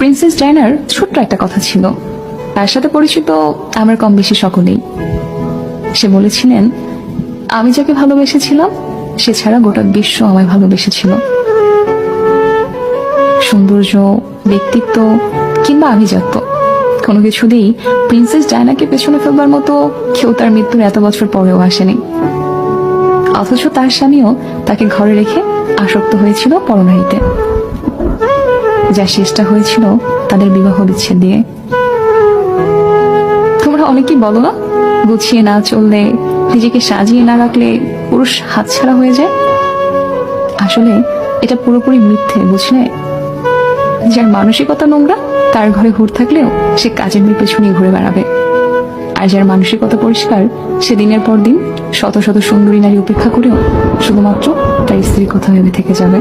Princess ডায়নার ছোট্ট একটা কথা ছিল, তার সাথে পরিচিত আমার কম বেশি সকলেই। সে বলেছিলেন, আমি যাকে ভালোবেসেছিলাম সে ছাড়া গোটা বিশ্ব আমায় ভালোবেসেছিল। সৌন্দর্য, ব্যক্তিত্ব কিংবা আভিজাত্য কোনো কিছুতেই প্রিন্সেস ডায়নাকে পেছনে ফেলবার মতো কেউ তার মৃত্যুর এত বছর পরেও আসেনি। অথচ তার স্বামীও তাকে ঘরে রেখে আসক্ত হয়েছিল পরনারীতে, যা শেষটা হয়েছিল তাদের বিবাহ বিচ্ছেদ দিয়ে। তোমরা অনেকেই বলো না, গুছিয়ে না চললে, নিজেকে সাজিয়ে না রাখলে পুরুষ হাতছাড়া হয়ে যায়। আসলে এটা পুরোপুরি মিথ্যে, বুঝলে? যার মানসিকতা নোংরা তার ঘরে হুর থাকলেও সে কাজের মেয়ে পেছনে ঘুরে বেড়াবে, আর যার মানসিকতা পরিষ্কার সে দিনের পর দিন শত শত সুন্দরী নারী উপেক্ষা করেও শুধুমাত্র তার স্ত্রীর কথা ভেবে থেকে যাবে।